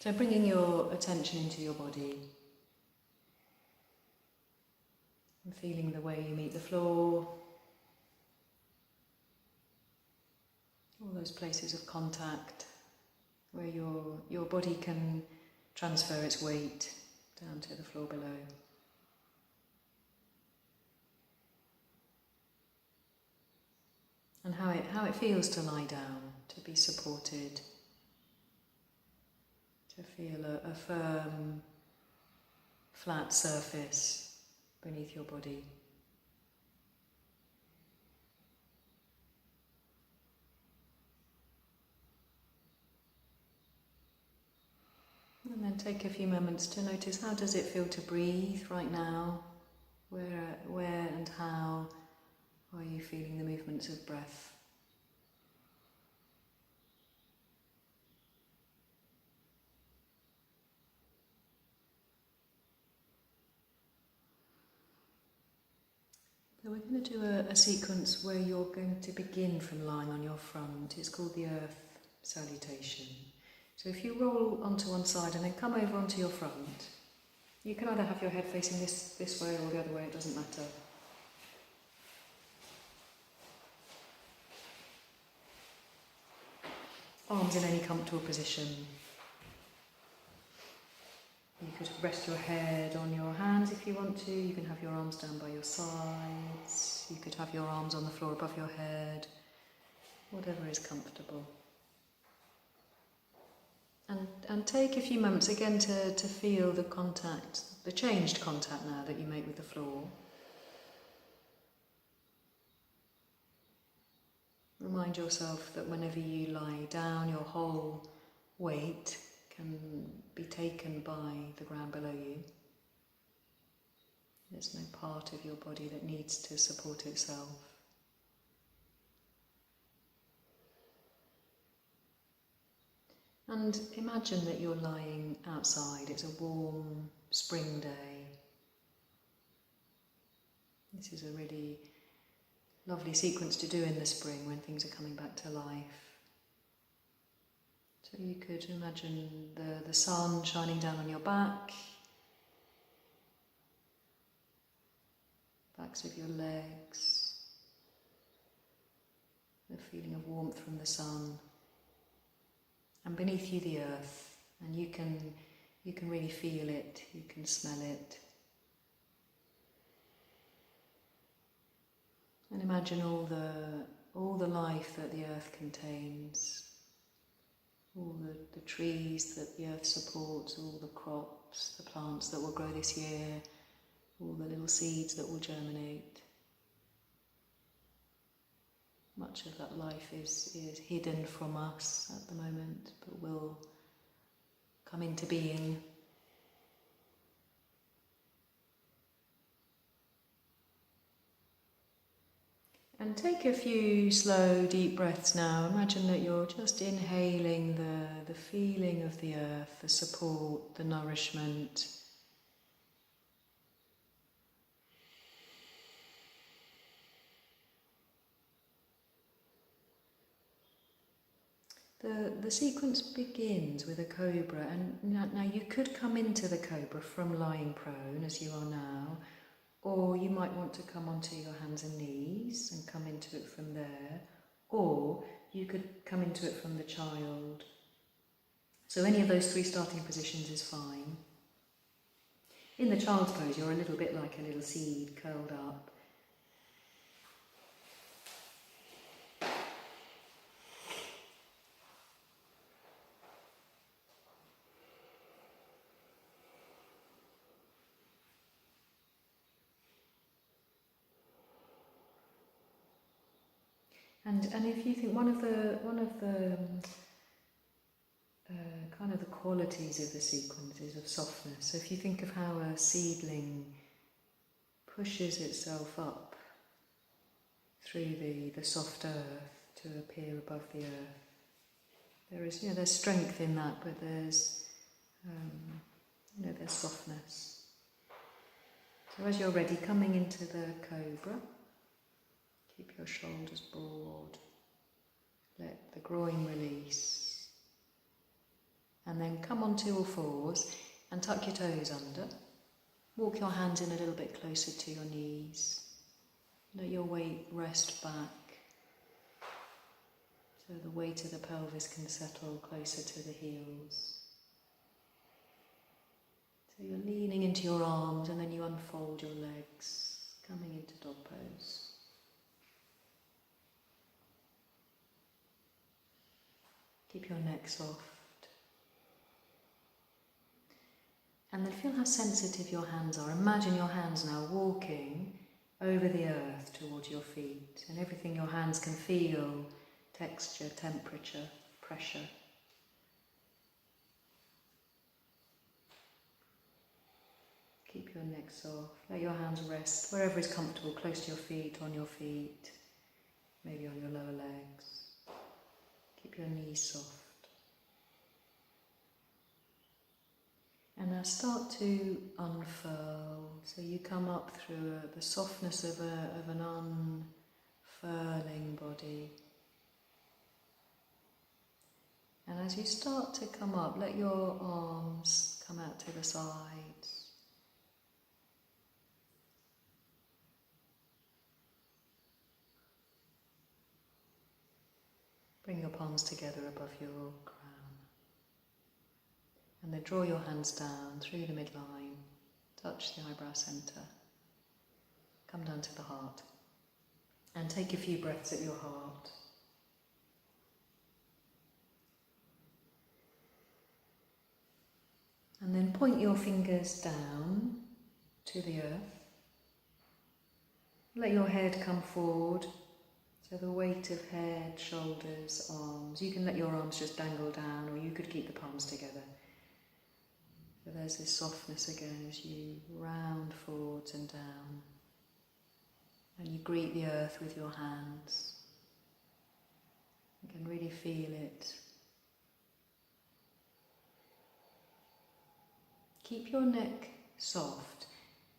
So bringing your attention into your body and feeling the way you meet the floor, all those places of contact where your body can transfer its weight down to the floor below. And how it feels to lie down, to be supported, to feel a firm, flat surface beneath your body. And then take a few moments to notice, how does it feel to breathe right now? Where and how are you feeling the movements of breath? So we're going to do a sequence where you're going to begin from lying on your front. It's called the Earth Salutation. So if you roll onto one side and then come over onto your front, you can either have your head facing this way or the other way, it doesn't matter. Arms in any comfortable position. You could rest your head on your hands if you want to. You can have your arms down by your sides. You could have your arms on the floor above your head. Whatever is comfortable. And take a few moments again to feel the contact, the changed contact now that you make with the floor. Remind yourself that whenever you lie down, your whole weight can be taken by the ground below you. There's no part of your body that needs to support itself. And imagine that you're lying outside. It's a warm spring day. This is a really lovely sequence to do in the spring when things are coming back to life. So you could imagine the sun shining down on your back, backs of your legs, the feeling of warmth from the sun, and beneath you the earth, and you can really feel it, you can smell it. And imagine all the life that the earth contains. All the trees that the earth supports, all the crops, the plants that will grow this year, all the little seeds that will germinate. Much of that life is hidden from us at the moment, but will come into being. And take a few slow, deep breaths now. Imagine that you're just inhaling the feeling of the earth, the support, the nourishment. The sequence begins with a cobra, and now you could come into the cobra from lying prone, as you are now, or you might want to come onto your hands and knees and come into it from there, or you could come into it from the child. So any of those three starting positions is fine. In the child's pose, you're a little bit like a little seed curled up. And if you think one of the kind of the qualities of the sequence is of softness. So if you think of how a seedling pushes itself up through the soft earth to appear above the earth, there's strength in that, but there's softness. So as you're ready, coming into the cobra. Keep your shoulders broad. Let the groin release. And then come onto all fours and tuck your toes under. Walk your hands in a little bit closer to your knees. Let your weight rest back so the weight of the pelvis can settle closer to the heels. So you're leaning into your arms and then you unfold your legs, coming into dog pose. Keep your neck soft. And then feel how sensitive your hands are. Imagine your hands now walking over the earth towards your feet, and everything your hands can feel, texture, temperature, pressure. Keep your neck soft. Let your hands rest wherever is comfortable, close to your feet, on your feet, maybe on your lower legs. Keep your knees soft. And now start to unfurl. So you come up through the softness of an unfurling body. And as you start to come up, let your arms come out to the sides. Bring your palms together above your crown. And then draw your hands down through the midline, touch the eyebrow centre, come down to the heart, and take a few breaths at your heart. And then point your fingers down to the earth. Let your head come forward, so the weight of head, shoulders, arms. You can let your arms just dangle down, or you could keep the palms together. So there's this softness again as you round forwards and down. And you greet the earth with your hands. You can really feel it. Keep your neck soft.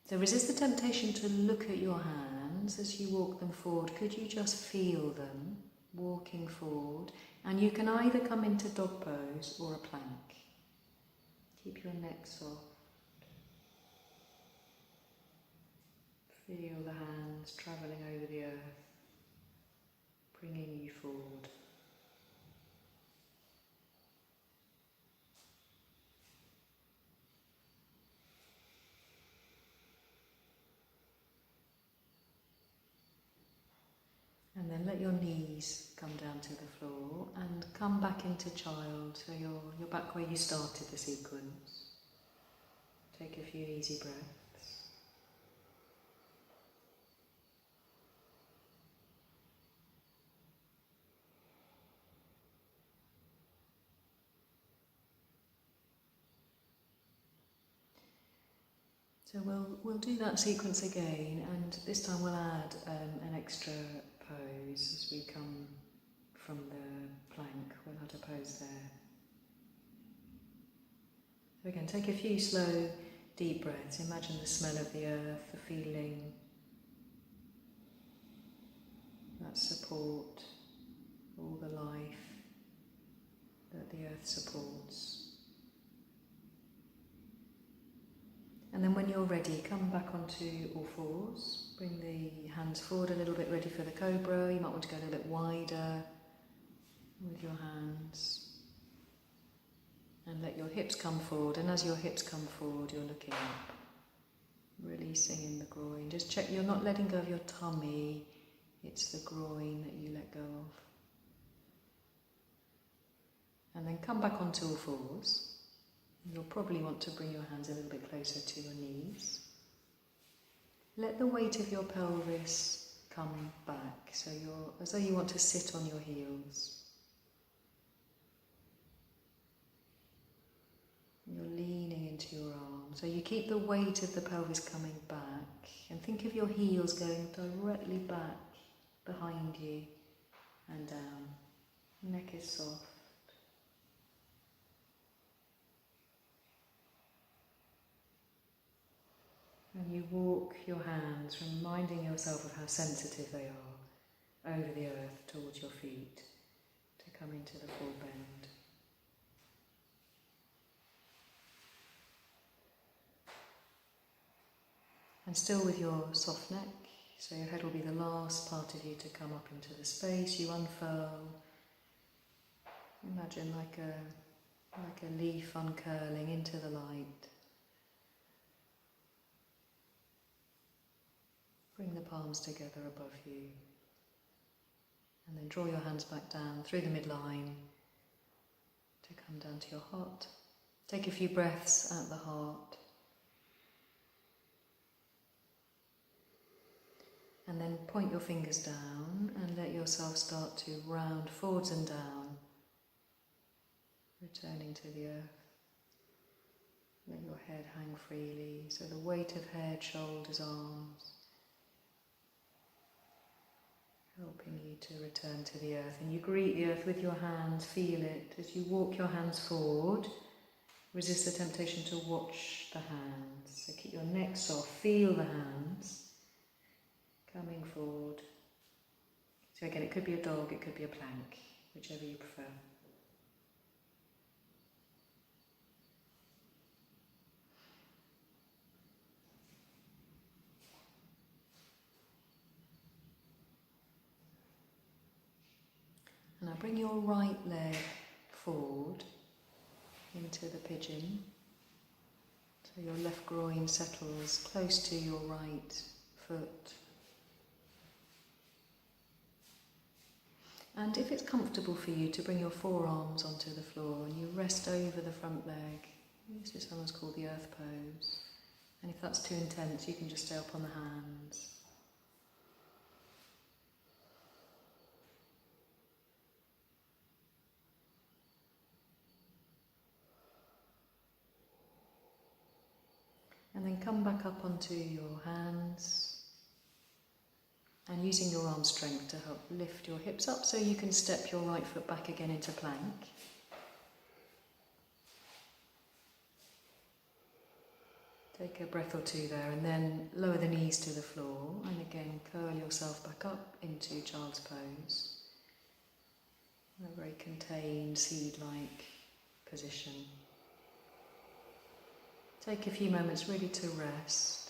So resist the temptation to look at your hands as you walk them forward. Could you just feel them walking forward? And you can either come into dog pose or a plank. Keep your neck soft. Feel the hands travelling over the earth, bringing you forward. And then let your knees come down to the floor and come back into child, so you're back where you started the sequence. Take a few easy breaths. So we'll do that sequence again, and this time we'll add an extra pose as we come from the plank. We'll add a pose there. So again, take a few slow, deep breaths. Imagine the smell of the earth, the feeling, that support, all the life that the earth supports. And then when you're ready, come back onto all fours. Bring the hands forward a little bit, ready for the cobra. You might want to go a little bit wider with your hands. And let your hips come forward. And as your hips come forward, you're looking up. Releasing in the groin. Just check you're not letting go of your tummy. It's the groin that you let go of. And then come back onto all fours. You'll probably want to bring your hands a little bit closer to your knees. Let the weight of your pelvis come back, so you're as though you want to sit on your heels. You're leaning into your arms, so you keep the weight of the pelvis coming back, and think of your heels going directly back behind you and down. Neck is soft. And you walk your hands, reminding yourself of how sensitive they are, over the earth towards your feet, to come into the full bend. And still with your soft neck, so your head will be the last part of you to come up into the space. You unfurl. Imagine like a leaf uncurling into the light. Bring the palms together above you. And then draw your hands back down through the midline to come down to your heart. Take a few breaths at the heart. And then point your fingers down and let yourself start to round forwards and down, returning to the earth. Let your head hang freely, so the weight of head, shoulders, arms, helping you to return to the earth. And you greet the earth with your hands, feel it. As you walk your hands forward, resist the temptation to watch the hands. So keep your neck soft, feel the hands coming forward. So again, it could be a dog, it could be a plank, whichever you prefer. And now bring your right leg forward into the pigeon. So your left groin settles close to your right foot. And if it's comfortable for you to bring your forearms onto the floor and you rest over the front leg, this is sometimes called the earth pose. And if that's too intense, you can just stay up on the hands. And then come back up onto your hands. And using your arm strength to help lift your hips up so you can step your right foot back again into plank. Take a breath or two there and then lower the knees to the floor and again curl yourself back up into child's pose. A very contained seed-like position. Take a few moments really to rest.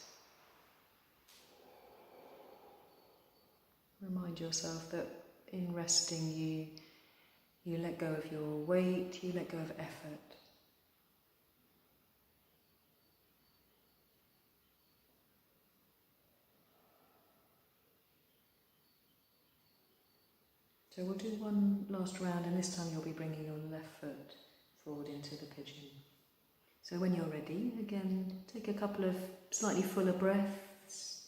Remind yourself that in resting you let go of your weight, you let go of effort. So we'll do one last round and this time you'll be bringing your left foot forward into the pigeon. So when you're ready, again, take a couple of slightly fuller breaths.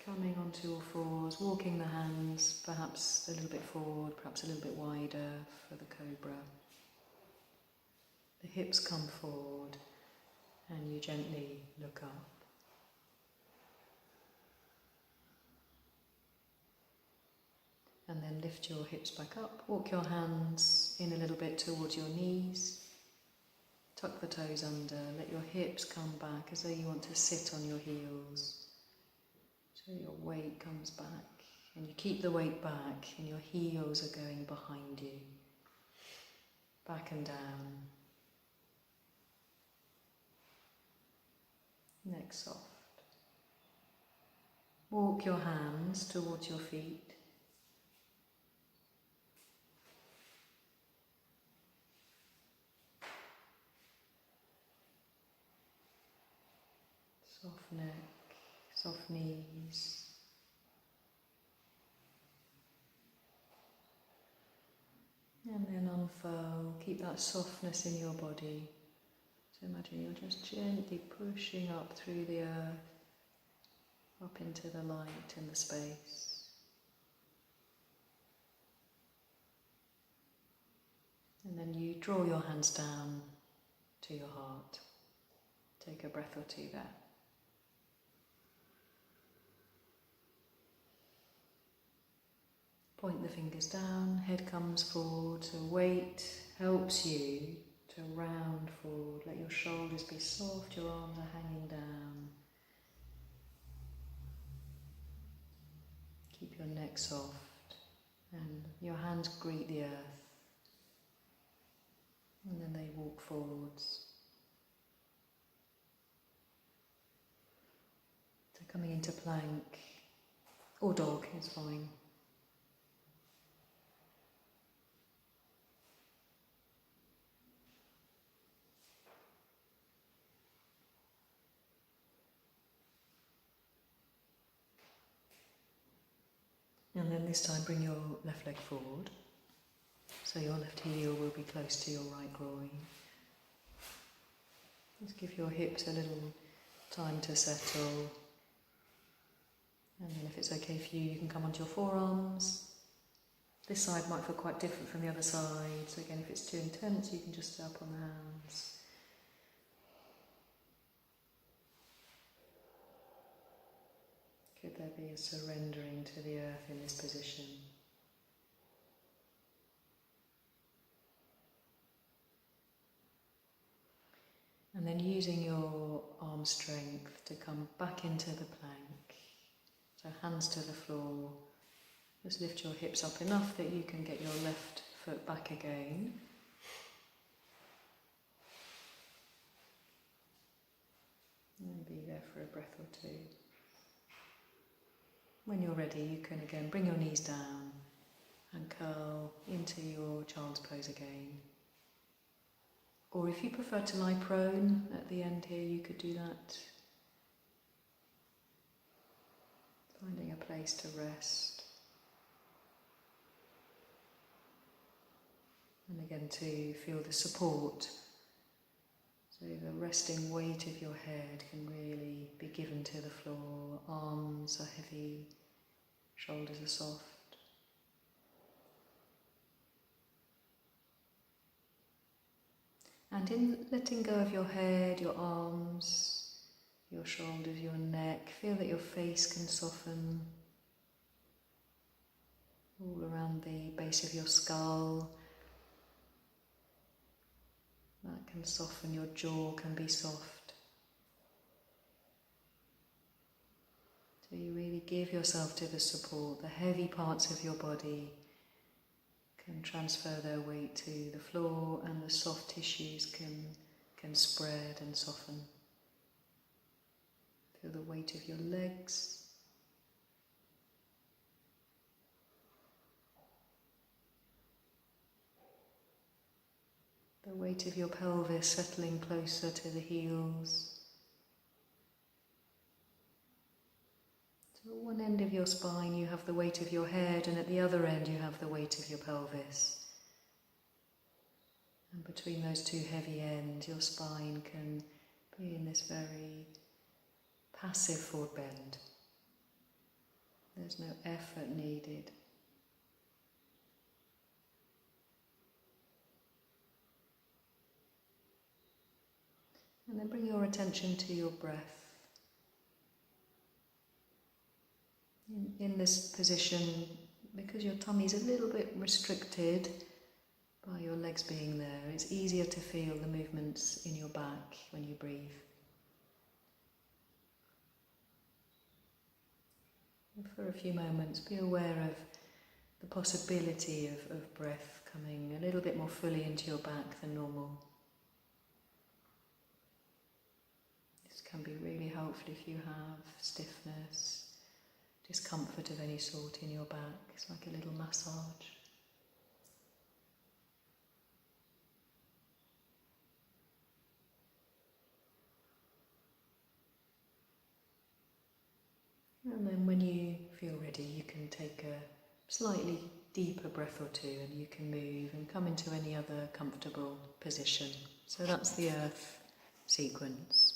Coming onto all fours, walking the hands perhaps a little bit forward, perhaps a little bit wider for the cobra. The hips come forward and you gently look up. And then lift your hips back up, walk your hands in a little bit towards your knees. Tuck the toes under, let your hips come back as though you want to sit on your heels. So your weight comes back and you keep the weight back and your heels are going behind you. Back and down. Neck soft. Walk your hands towards your feet. Soft neck. Soft knees. And then unfurl, keep that softness in your body. So imagine you're just gently pushing up through the earth, up into the light and the space. And then you draw your hands down to your heart. Take a breath or two there. Point the fingers down, head comes forward, so weight helps you to round forward. Let your shoulders be soft, your arms are hanging down. Keep your neck soft and your hands greet the earth. And then they walk forwards. coming into plank or dog is fine. And then this time bring your left leg forward, so your left heel will be close to your right groin. Just give your hips a little time to settle. And then if it's okay for you, you can come onto your forearms. This side might feel quite different from the other side, so again, if it's too intense, you can just stay up on the hands. Could there be a surrendering to the earth in this position? And then using your arm strength to come back into the plank. So hands to the floor. Just lift your hips up enough that you can get your left foot back again. And be there for a breath or two. When you're ready, you can again bring your knees down and curl into your child's pose again. Or if you prefer to lie prone at the end here, you could do that. Finding a place to rest. And again to feel the support. So the resting weight of your head can really be given to the floor. Arms are heavy, shoulders are soft. And in letting go of your head, your arms, your shoulders, your neck, feel that your face can soften all around the base of your skull. That can soften, your jaw can be soft. So you really give yourself to the support. The heavy parts of your body can transfer their weight to the floor, and the soft tissues can spread and soften. Feel the weight of your legs. The weight of your pelvis settling closer to the heels. So at one end of your spine you have the weight of your head, and at the other end you have the weight of your pelvis. And between those two heavy ends, your spine can be in this very passive forward bend. There's no effort needed. And then bring your attention to your breath. In this position, because your tummy is a little bit restricted by your legs being there, it's easier to feel the movements in your back when you breathe. And for a few moments, be aware of the possibility of breath coming a little bit more fully into your back than normal. This can be really helpful if you have stiffness, discomfort of any sort in your back. It's like a little massage. And then when you feel ready, you can take a slightly deeper breath or two, and you can move and come into any other comfortable position. So that's the earth sequence.